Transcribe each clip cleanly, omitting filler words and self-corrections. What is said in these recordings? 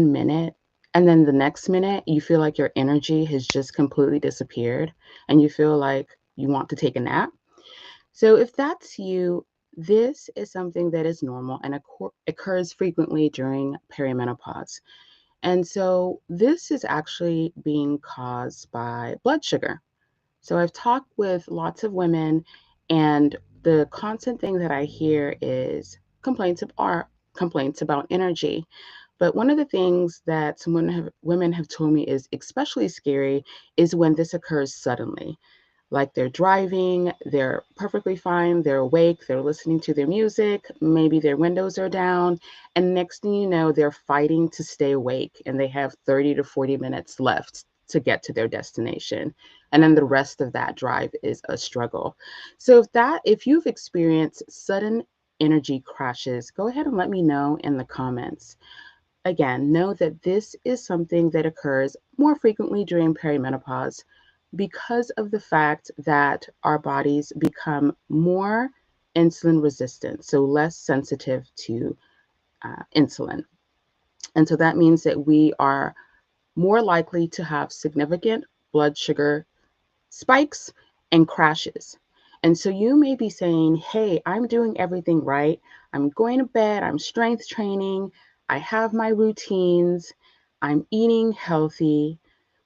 minute, and then the next minute you feel like your energy has just completely disappeared and you feel like you want to take a nap. So if that's you, this is something that is normal and occurs frequently during perimenopause. And so this is actually being caused by blood sugar. So I've talked with lots of women, and the constant thing that I hear is complaints about energy. But one of the things that some women have told me is especially scary is when this occurs suddenly. Like they're driving, they're perfectly fine, they're awake, they're listening to their music, maybe their windows are down, and next thing you know, they're fighting to stay awake and they have 30 to 40 minutes left to get to their destination. And then the rest of that drive is a struggle. So if you've experienced sudden energy crashes, go ahead and let me know in the comments. Again, know that this is something that occurs more frequently during perimenopause because of the fact that our bodies become more insulin resistant, so less sensitive to insulin. And so that means that we are more likely to have significant blood sugar spikes and crashes. And so you may be saying, hey, I'm doing everything right. I'm going to bed, I'm strength training, I have my routines, I'm eating healthy.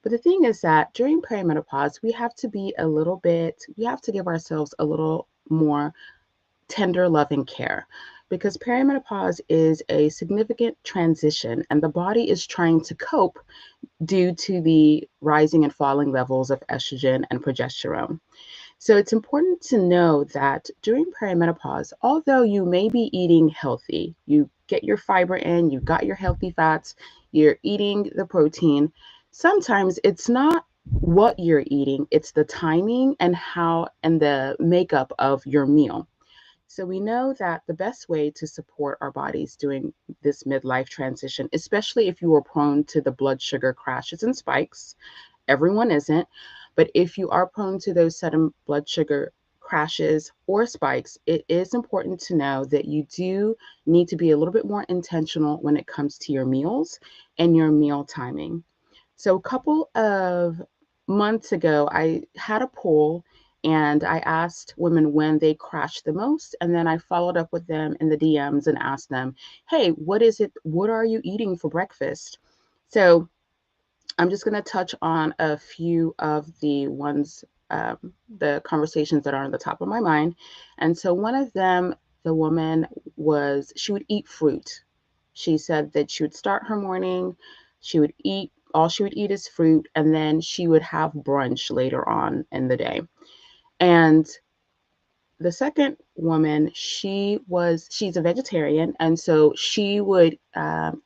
But the thing is that during perimenopause, we have to give ourselves a little more tender loving care because perimenopause is a significant transition and the body is trying to cope due to the rising and falling levels of estrogen and progesterone. So it's important to know that during perimenopause, although you may be eating healthy, you get your fiber in, you got your healthy fats, you're eating the protein, sometimes it's not what you're eating, it's the timing and how and the makeup of your meal. So we know that the best way to support our bodies during this midlife transition, especially if you are prone to the blood sugar crashes and spikes, everyone isn't, but if you are prone to those sudden blood sugar crashes or spikes, it is important to know that you do need to be a little bit more intentional when it comes to your meals and your meal timing. So, a couple of months ago, I had a poll and I asked women when they crash the most. And then I followed up with them in the DMs and asked them, hey, what is it? What are you eating for breakfast? So, I'm just going to touch on a few of the ones, um, the conversations that are on the top of my mind. And so, one of them, the woman she would eat fruit. She said that she would start her morning, all she would eat is fruit, and then she would have brunch later on in the day. And the second woman, she's a vegetarian, and so she would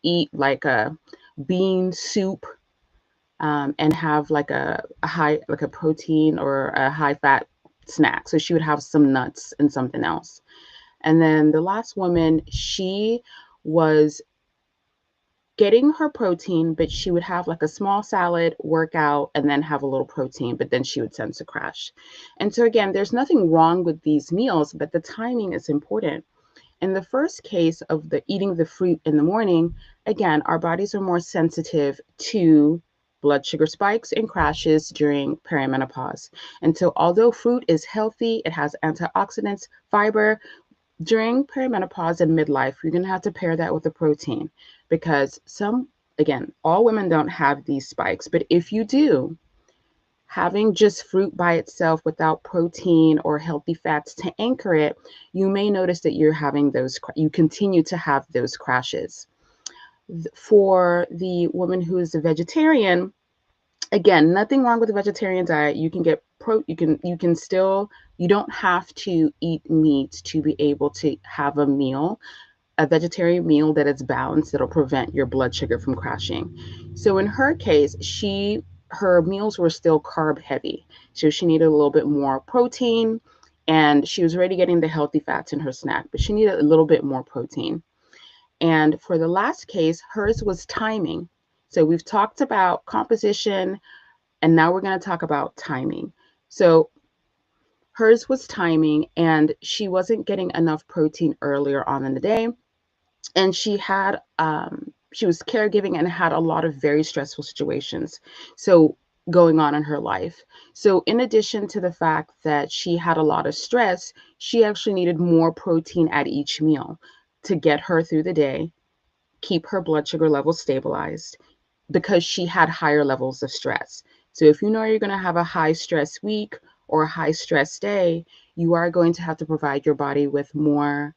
eat like a bean soup and have like a high, like a protein or a high fat snack. So she would have some nuts and something else. And then the last woman, she was getting her protein, but she would have like a small salad, work out, and then have a little protein, but then she would sense a crash. And so, again, there's nothing wrong with these meals, but the timing is important. In the first case of the eating the fruit in the morning, again, our bodies are more sensitive to blood sugar spikes and crashes during perimenopause. And so, although fruit is healthy, it has antioxidants, fiber, during perimenopause and midlife, you're going to have to pair that with a protein because again, all women don't have these spikes, but if you do, having just fruit by itself without protein or healthy fats to anchor it, you may notice that you continue to have those crashes. For the woman who is a vegetarian, again, nothing wrong with the vegetarian diet. You can get you can still, you don't have to eat meat to be able to have a vegetarian meal that is balanced that'll prevent your blood sugar from crashing. So in her case, her meals were still carb heavy. So she needed a little bit more protein and she was already getting the healthy fats in her snack, but she needed a little bit more protein. And for the last case, hers was timing. So we've talked about composition and now we're going to talk about timing. So hers was timing and she wasn't getting enough protein earlier on in the day. And she was caregiving and had a lot of very stressful situations so going on in her life. So in addition to the fact that she had a lot of stress, she actually needed more protein at each meal to get her through the day, keep her blood sugar levels stabilized because she had higher levels of stress. So if you know you're going to have a high stress week or a high stress day, you are going to have to provide your body with more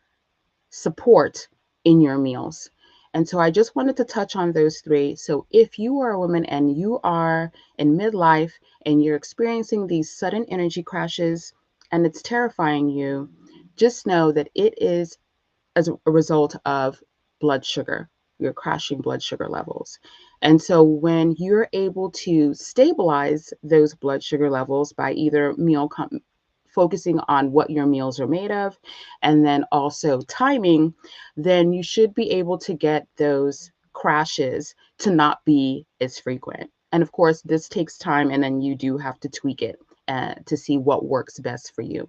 support in your meals. And so I just wanted to touch on those three. So if you are a woman and you are in midlife and you're experiencing these sudden energy crashes and it's terrifying you, just know that it is as a result of blood sugar, your crashing blood sugar levels. And so when you're able to stabilize those blood sugar levels by either focusing on what your meals are made of and then also timing, then you should be able to get those crashes to not be as frequent. And of course, this takes time and then you do have to tweak it to see what works best for you.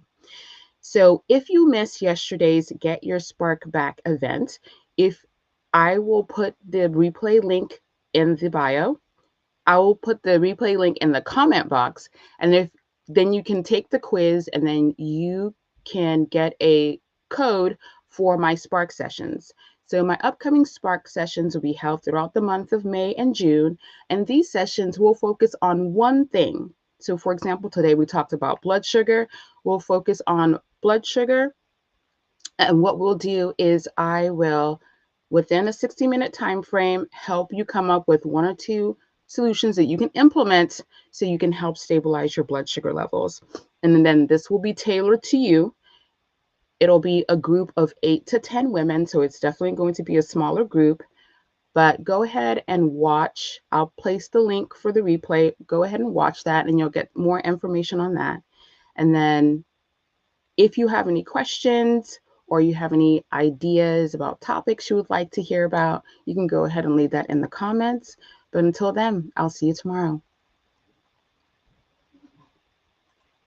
So if you missed yesterday's Get Your Spark Back event, if I will put the replay link in the bio, I will put the replay link in the comment box, and if then you can take the quiz and then you can get a code for my Spark sessions. So my upcoming Spark sessions will be held throughout the month of May and June, and these sessions will focus on one thing. So for example, today we talked about blood sugar. We'll focus on blood sugar, and what we'll do is I will, within a 60-minute time frame, help you come up with one or two solutions that you can implement so you can help stabilize your blood sugar levels. And then this will be tailored to you. It'll be a group of 8 to 10 women, so it's definitely going to be a smaller group. But go ahead and watch. I'll place the link for the replay. Go ahead and watch that, and you'll get more information on that. And then if you have any questions or you have any ideas about topics you would like to hear about, you can go ahead and leave that in the comments. But until then, I'll see you tomorrow.